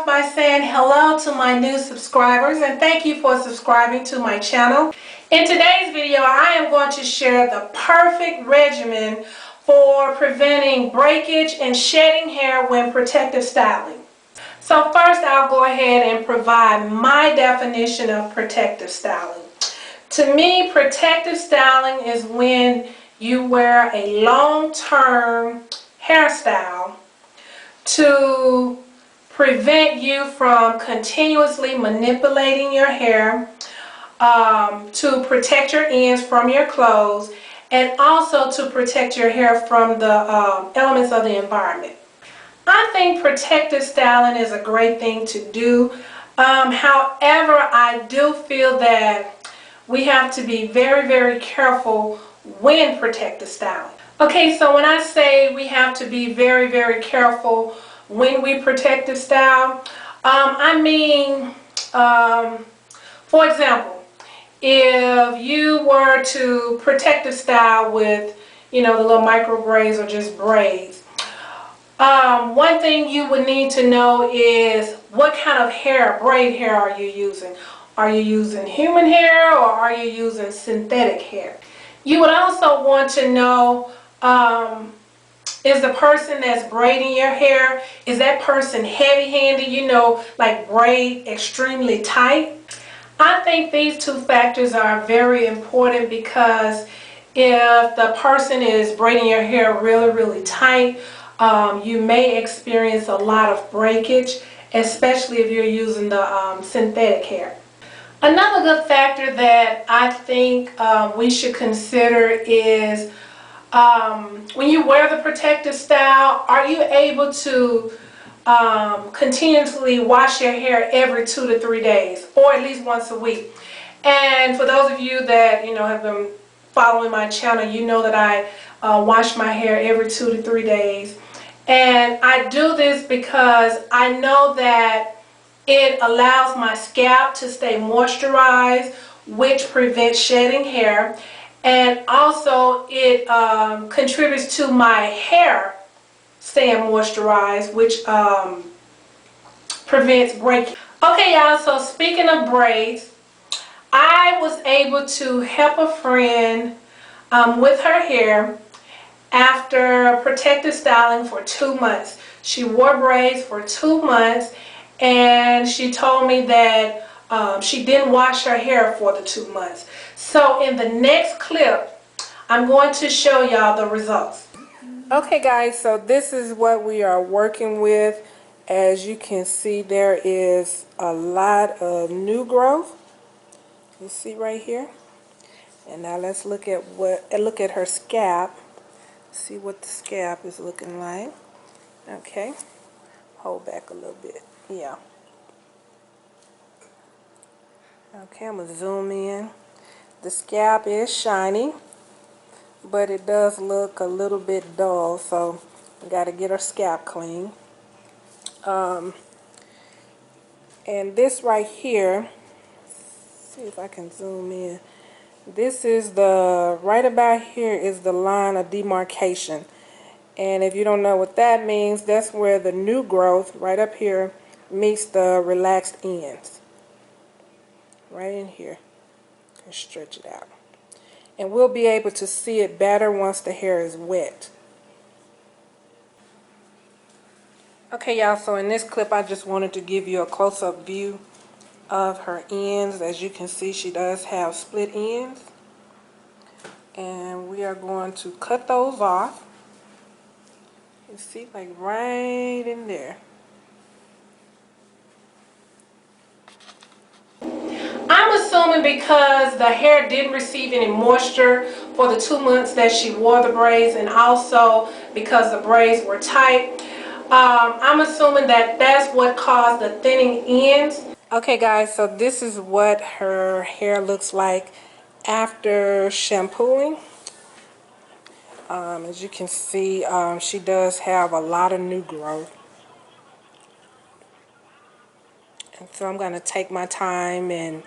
by saying hello to my new subscribers and thank you for subscribing to my channel. In today's video, I am going to share the perfect regimen for preventing breakage and shedding hair when protective styling. So first, I'll go ahead and provide my definition of protective styling. To me, protective styling is when you wear a long-term hairstyle to prevent you from continuously manipulating your hair, to protect your ends from your clothes, and also to protect your hair from the elements of the environment. I think protective styling is a great thing to do. However, I do feel that we have to be very, very careful when protective styling. Okay, so when I say we have to be very, very careful when we protective style, I mean, for example, if you were to protective style with, the little micro braids or just braids, one thing you would need to know is what kind of braid hair are you using? Are you using human hair or are you using synthetic hair? You would also want to know, is the person that's braiding your hair, is that person heavy-handed, like braid extremely tight? I think these two factors are very important because if the person is braiding your hair really, really tight, you may experience a lot of breakage, especially if you're using the synthetic hair. Another good factor that I think we should consider is when you wear the protective style, are you able to continuously wash your hair every 2 to 3 days, or at least once a week? And for those of you that have been following my channel, you know that I wash my hair every 2 to 3 days. And I do this because I know that it allows my scalp to stay moisturized, which prevents shedding hair, and also it contributes to my hair staying moisturized, which prevents breaking. Okay, y'all, so speaking of braids, I was able to help a friend with her hair after protective styling for 2 months. She wore braids for 2 months, and she told me that she didn't wash her hair for the 2 months. So in the next clip, I'm going to show y'all the results. Okay guys, so this is what we are working with. As you can see, there is a lot of new growth. You see right here. And now let's look at her scalp. See what the scalp is looking like. Okay. Hold back a little bit. Yeah. Okay, I'm going to zoom in. The scalp is shiny, but it does look a little bit dull, so we got to get her scalp clean. And this right here, see if I can zoom in. This is right about here is the line of demarcation. And if you don't know what that means, that's where the new growth right up here meets the relaxed ends. Right in here. And stretch it out. And we'll be able to see it better once the hair is wet. Okay, y'all, so in this clip I just wanted to give you a close-up view of her ends. As you can see, she does have split ends. And we are going to cut those off. You see, like right in there. I'm assuming because the hair didn't receive any moisture for the 2 months that she wore the braids, and also because the braids were tight, I'm assuming that that's what caused the thinning ends. Okay guys, so this is what her hair looks like after shampooing. As you can see, she does have a lot of new growth. And so I'm going to take my time and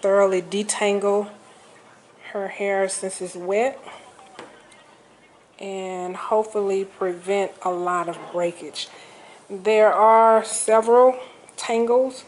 thoroughly detangle her hair since it's wet, and hopefully prevent a lot of breakage. there are several tangles,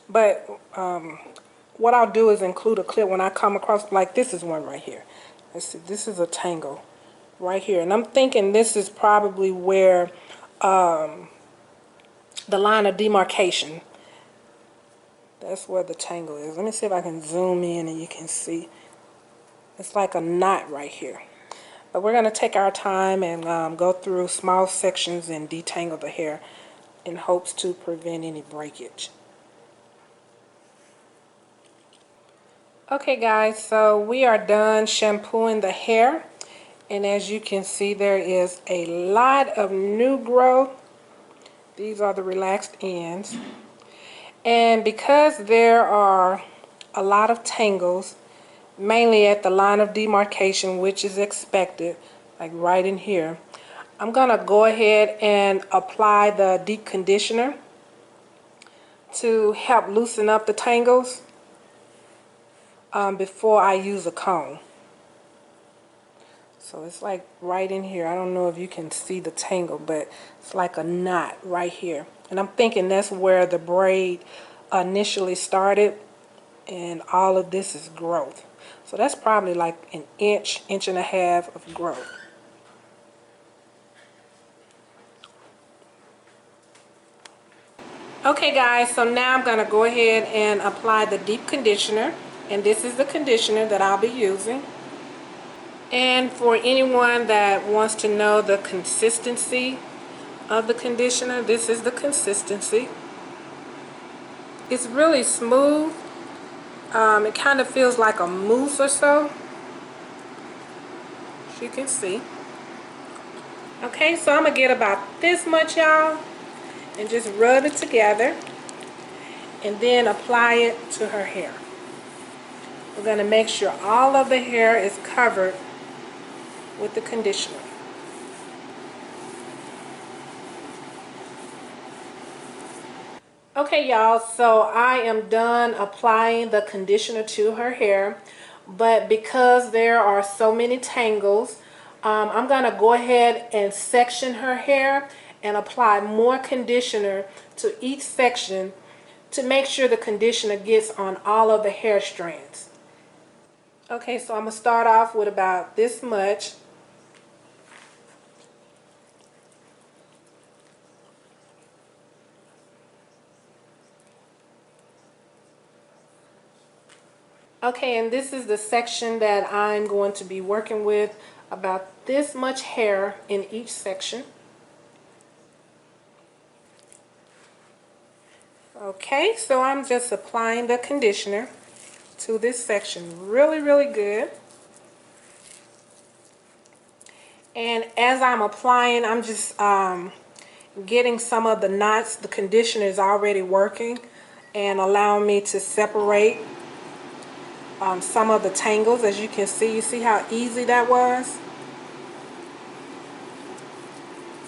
but what I'll do is include a clip when I come across, like this is one right here. Let's see, this is a tangle right here. And I'm thinking this is probably where the line of demarcation, that's where the tangle is. Let me see if I can zoom in and you can see. It's like a knot right here. But we're going to take our time and go through small sections and detangle the hair in hopes to prevent any breakage. Okay guys, so we are done shampooing the hair, and as you can see there is a lot of new growth. These are the relaxed ends, and because there are a lot of tangles, mainly at the line of demarcation, which is expected, like right in here, I'm gonna go ahead and apply the deep conditioner to help loosen up the tangles before I use a comb. So it's like right in here. I don't know if you can see the tangle, but it's like a knot right here. And I'm thinking that's where the braid initially started, and all of this is growth. So that's probably like an inch, inch and a half of growth. Okay guys, so now I'm going to go ahead and apply the deep conditioner, and this is the conditioner that I'll be using. And for anyone that wants to know the consistency of the conditioner, this is the consistency. It's really smooth. It kind of feels like a mousse or so, as you can see. Okay, so I'm going to get about this much, y'all, and just rub it together and then apply it to her hair. We're going to make sure all of the hair is covered with the conditioner. Okay y'all, so I am done applying the conditioner to her hair, but because there are so many tangles, I'm going to go ahead and section her hair and apply more conditioner to each section to make sure the conditioner gets on all of the hair strands. Okay, so I'm going to start off with about this much. Okay, and this is the section that I'm going to be working with, about this much hair in each section. Okay, so I'm just applying the conditioner to this section really, really good. And as I'm applying, I'm just getting some of the knots. The conditioner is already working and allowing me to separate some of the tangles. As you can see, you see how easy that was?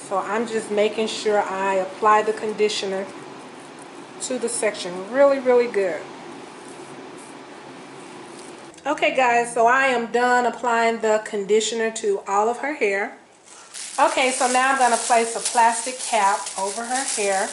So I'm just making sure I apply the conditioner to the section really, really good. Okay guys, so I am done applying the conditioner to all of her hair. Okay, so now I'm going to place a plastic cap over her hair.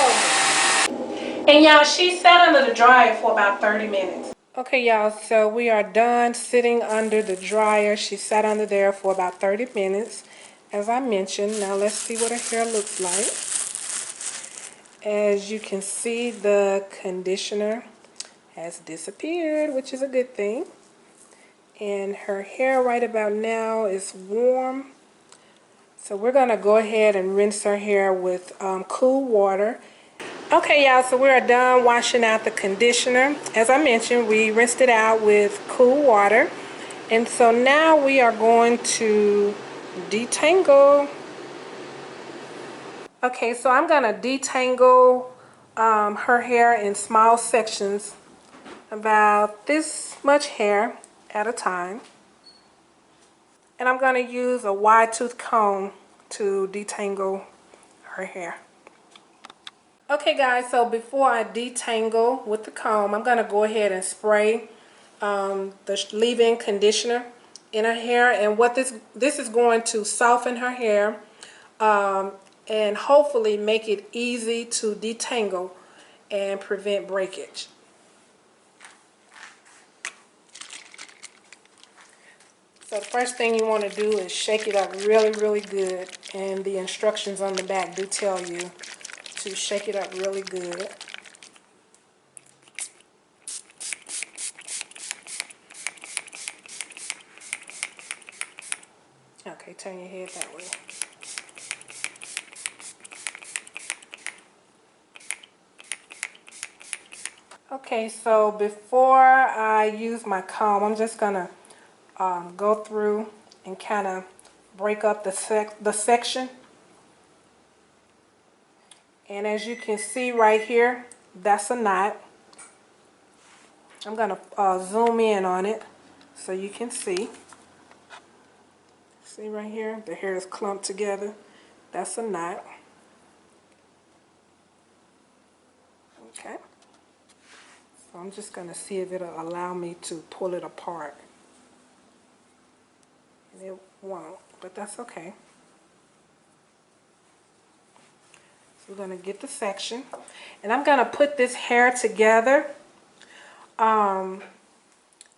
Oh, and y'all, she sat under the dryer for about 30 minutes. Okay y'all, so we are done sitting under the dryer. She sat under there for about 30 minutes, as I mentioned. Now let's see what her hair looks like. As you can see, the conditioner has disappeared, which is a good thing. And her hair right about now is warm. So we're going to go ahead and rinse her hair with cool water. Okay y'all, so we are done washing out the conditioner. As I mentioned, we rinsed it out with cool water. And so now we are going to detangle. Okay, so I'm going to detangle her hair in small sections, about this much hair at a time. And I'm going to use a wide tooth comb to detangle her hair. Okay guys, so before I detangle with the comb, I'm going to go ahead and spray the leave-in conditioner in her hair, and what this is going to soften her hair and hopefully make it easy to detangle and prevent breakage. So the first thing you want to do is shake it up really, really good, and the instructions on the back do tell you to shake it up really good. Okay, turn your head that way. Okay, so before I use my comb, I'm just gonna go through and kind of break up the section. And as you can see right here, that's a knot. I'm gonna zoom in on it so you can see. See right here, the hair is clumped together. That's a knot. Okay. So I'm just gonna see if it'll allow me to pull it apart. And it won't, but that's okay. So we're gonna get the section, and I'm gonna put this hair together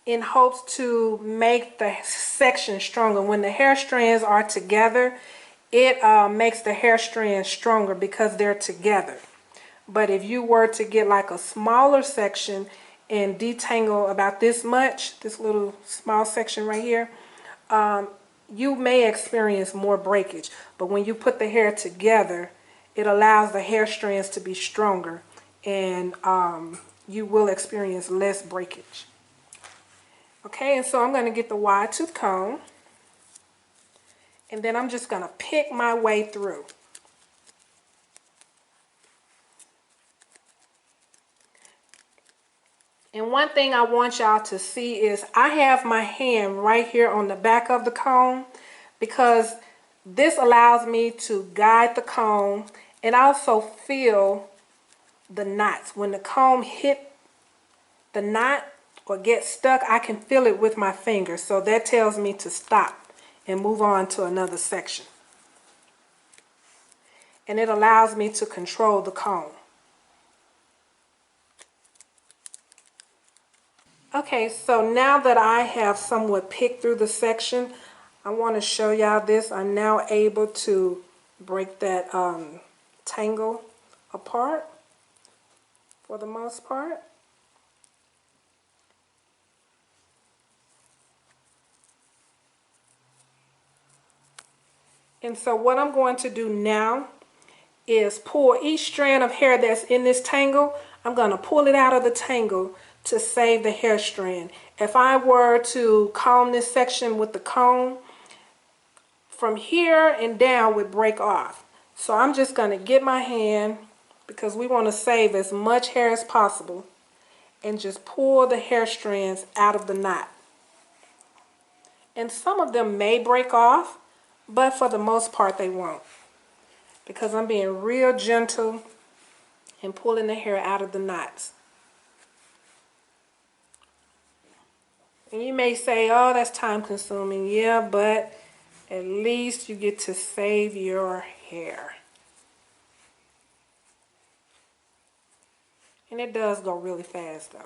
in hopes to make the section stronger. When the hair strands are together, it makes the hair strands stronger because they're together. But if you were to get like a smaller section and detangle about this much, this little small section right here, you may experience more breakage. But when you put the hair together, it allows the hair strands to be stronger, and you will experience less breakage. Okay, and so I'm going to get the wide tooth comb, and then I'm just going to pick my way through. And one thing I want y'all to see is I have my hand right here on the back of the comb, because this allows me to guide the comb and also feel the knots. When the comb hit the knot or gets stuck, I can feel it with my fingers. So that tells me to stop and move on to another section. And it allows me to control the comb. Okay, so now that I have somewhat picked through the section, I want to show y'all this. I'm now able to break that tangle apart for the most part. And so what I'm going to do now is pull each strand of hair that's in this tangle. I'm going to pull it out of the tangle to save the hair strand. If I were to comb this section with the comb, from here and down would break off. So I'm just going to get my hand, because we want to save as much hair as possible, and just pull the hair strands out of the knot. And some of them may break off, but for the most part they won't, because I'm being real gentle and pulling the hair out of the knots. And you may say, oh, that's time consuming. Yeah, but at least you get to save your hair. And it does go really fast though.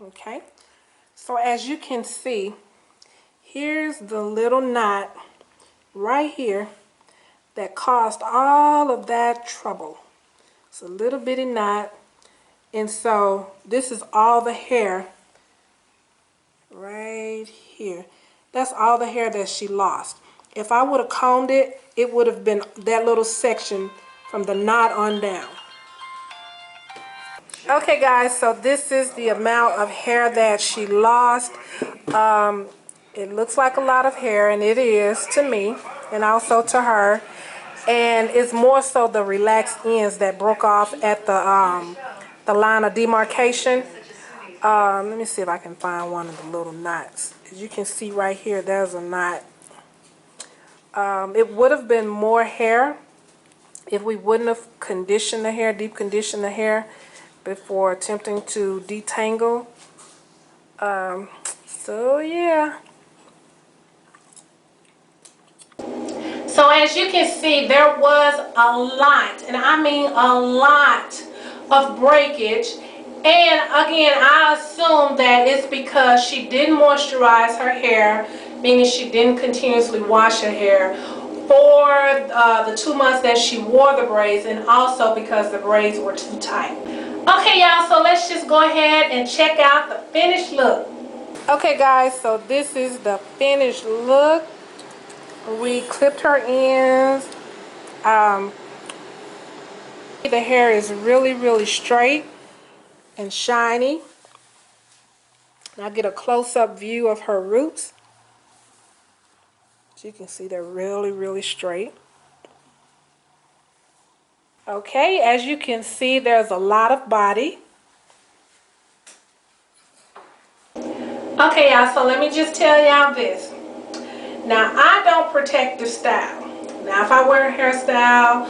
Okay, so as you can see, here's the little knot right here that caused all of that trouble. It's a little bitty knot, and so this is all the hair right here. That's all the hair that she lost. If I would have combed it, it would have been that little section from the knot on down. Okay guys, so this is the amount of hair that she lost. It looks like a lot of hair, and it is to me, and also to her. And it's more so the relaxed ends that broke off at the line of demarcation. Let me see if I can find one of the little knots. As you can see right here, there's a knot. It would have been more hair if we wouldn't have conditioned the hair, deep conditioned the hair before attempting to detangle. So yeah. So as you can see, there was a lot, and I mean a lot of breakage. And again, I assume that it's because she didn't moisturize her hair, meaning she didn't continuously wash her hair for the 2 months that she wore the braids, and also because the braids were too tight. Okay, y'all, so let's just go ahead and check out the finished look. Okay, guys, so this is the finished look. We clipped her ends. The hair is really straight and shiny. Now get a close-up view of her roots. As you can see, they're really straight. Okay, as you can see, there's a lot of body. Okay, y'all, so let me just tell y'all this. Now, I don't protect the style. Now, if I wear a hairstyle,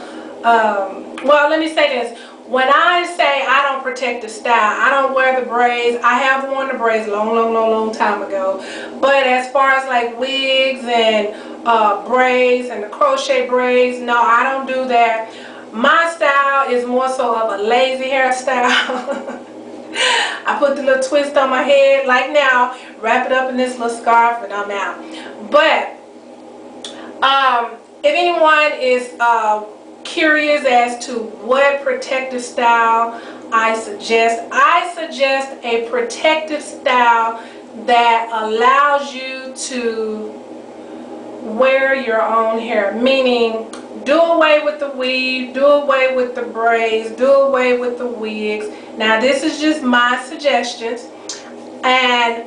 well, let me say this. When I say I don't protect the style, I don't wear the braids. I have worn the braids long time ago. But as far as like wigs and braids and the crochet braids, no, I don't do that. My style is more so of a lazy hairstyle. I put the little twist on my head like now, wrap it up in this little scarf, and I'm out. But if anyone is curious as to what protective style I suggest a protective style that allows you to wear your own hair, meaning do away with the weave, do away with the braids, do away with the wigs. Now this is just my suggestions, and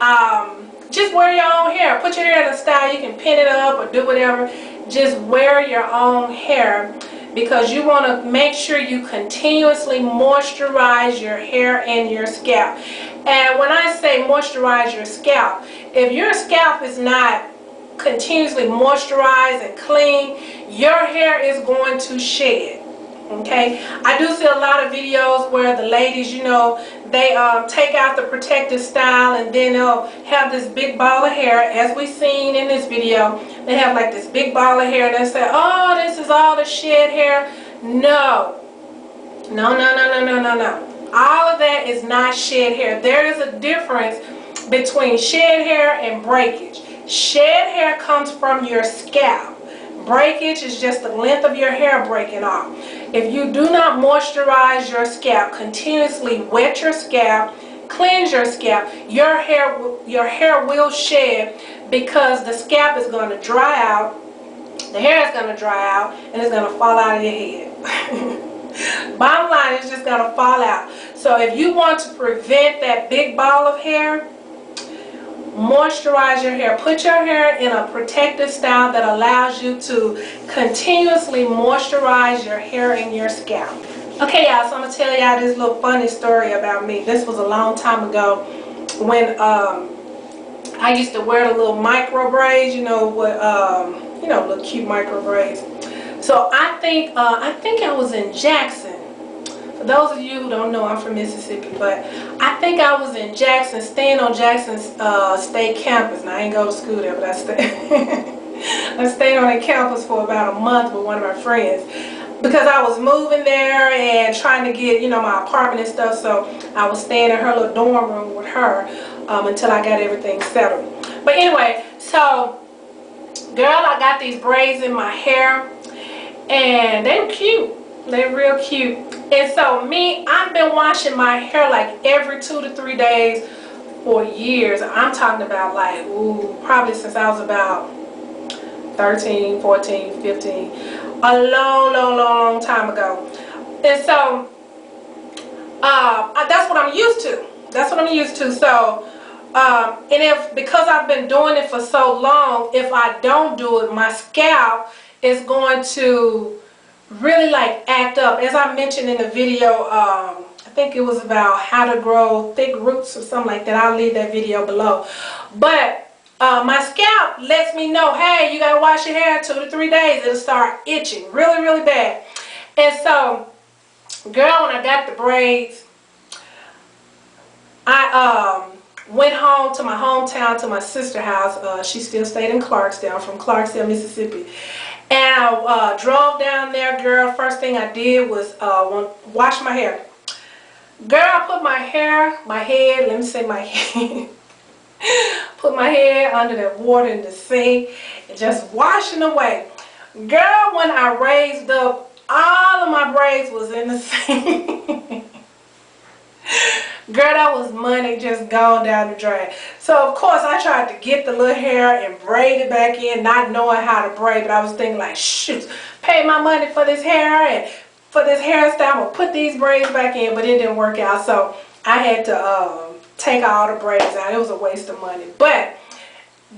just wear your own hair. Put your hair in a style, you can pin it up or do whatever. Just wear your own hair, because you want to make sure you continuously moisturize your hair and your scalp. And when I say moisturize your scalp, if your scalp is not continuously moisturized and clean, your hair is going to shed. Okay, I do see a lot of videos where the ladies, you know, they take out the protective style, and then they'll have this big ball of hair, as we seen in this video. They have like this big ball of hair, and they say, oh, this is all the shed hair. No. All of that is not shed hair. There is a difference between shed hair and breakage. Shed hair comes from your scalp. Breakage is just the length of your hair breaking off. If you do not moisturize your scalp, continuously wet your scalp, cleanse your scalp, your hair will shed, because the scalp is going to dry out, the hair is going to dry out, and it's going to fall out of your head. Bottom line, it's just going to fall out. So if you want to prevent that big ball of hair, moisturize your hair. Put your hair in a protective style that allows you to continuously moisturize your hair and your scalp. Okay, y'all, so I'm going to tell y'all this little funny story about me. This was a long time ago when I used to wear the little micro braids, you know, what little cute micro braids. So I think I was in Jackson. For those of you who don't know, I'm from Mississippi, but I think I was in Jackson, staying on Jackson State campus. Now, I ain't go to school there, but I stayed on that campus for about a month with one of my friends, because I was moving there and trying to get, you know, my apartment and stuff. So I was staying in her little dorm room with her until I got everything settled. But anyway, so girl, I got these braids in my hair, and they were cute. They're real cute. And so I've been washing my hair like every 2 to 3 days for years. I'm talking about like, probably since I was about 13, 14, 15. A long time ago. And so that's what I'm used to. That's what I'm used to. So, and because I've been doing it for so long, if I don't do it, my scalp is going to really like act up. As I mentioned in the video I think it was about how to grow thick roots or something like that. I'll leave that video below. But my scalp lets me know, hey, you gotta wash your hair 2 to 3 days. It'll start itching really, really bad. And so, girl, when I got the braids, I went home to my hometown, to my sister's house. She still stayed in Clarksdale. I'm from Clarksdale, Mississippi. And I drove down there, girl. First thing I did was wash my hair. Girl, I put my head, let me say my head, put my head under that water in the sink and just washing away. Girl, when I raised up, all of my braids was in the sink. Girl, that was money just gone down the drain. So, of course, I tried to get the little hair and braid it back in, not knowing how to braid, but I was thinking like, shoot, pay my money for this hair and for this hairstyle, I'm going to put these braids back in, but it didn't work out. So, I had to take all the braids out. It was a waste of money. But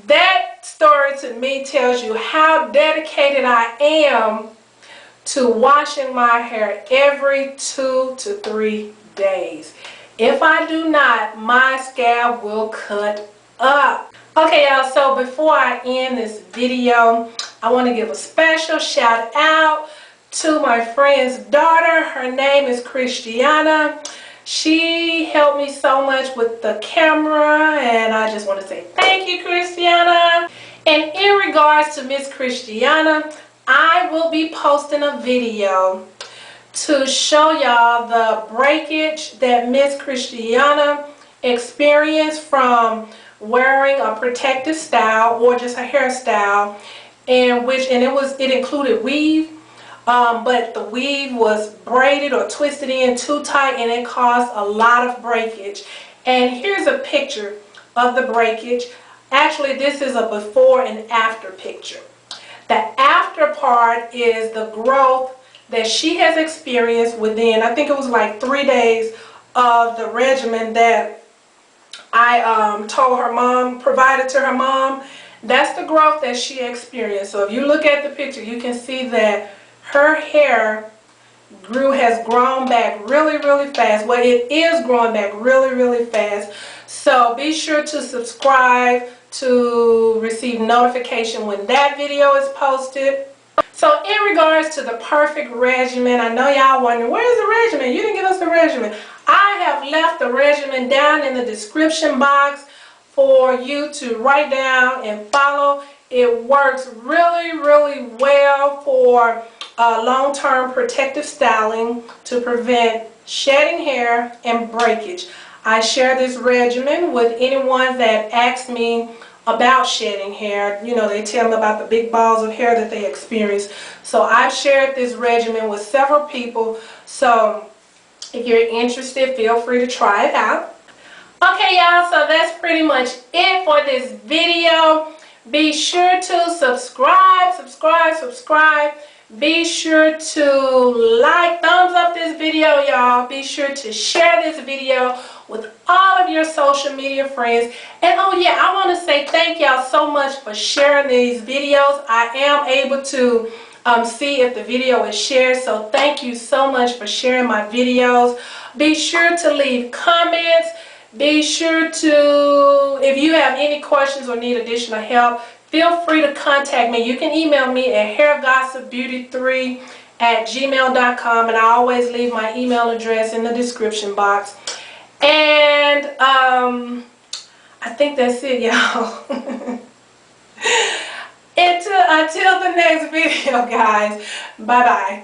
that story to me tells you how dedicated I am to washing my hair every 2 to 3 days. If I do not, my scalp will cut up. Okay, y'all, so before I end this video, I want to give a special shout out to my friend's daughter. Her name is Christiana. She helped me so much with the camera, and I just want to say thank you, Christiana. And in regards to Miss Christiana, I will be posting a video to show y'all the breakage that Miss Christiana experienced from wearing a protective style or just a hairstyle, and it included weave, but the weave was braided or twisted in too tight, and it caused a lot of breakage. And here's a picture of the breakage. Actually, this is a before and after picture. The after part is the growth that she has experienced within, I think it was like 3 days of the regimen that I told her mom, provided to her mom. That's the growth that she experienced. So if you look at the picture, you can see that her hair has grown back really, really fast. Well, it is growing back really, really fast. So be sure to subscribe to receive notification when that video is posted. So in regards to the perfect regimen, I know y'all wondering, where's the regimen? You didn't give us the regimen. I have left the regimen down in the description box for you to write down and follow. It works really, really well for long-term protective styling to prevent shedding hair and breakage. I share this regimen with anyone that asks me about shedding hair. You know, they tell me about the big balls of hair that they experience. So I've shared this regimen with several people. So if you're interested, feel free to try it out. Okay, y'all, so that's pretty much it for this video. Be sure to subscribe. Be sure to thumbs up this video, y'all. Be sure to share this video with all of your social media friends. And oh yeah, I want to say thank y'all so much for sharing these videos. I am able to see if the video is shared, so thank you so much for sharing my videos. Be sure to leave comments. Be sure to, if you have any questions or need additional help, feel free to contact me. You can email me at hairgossipbeauty3@gmail.com, and I always leave my email address in the description box. And I think that's it, y'all. Until the next video, guys. Bye-bye.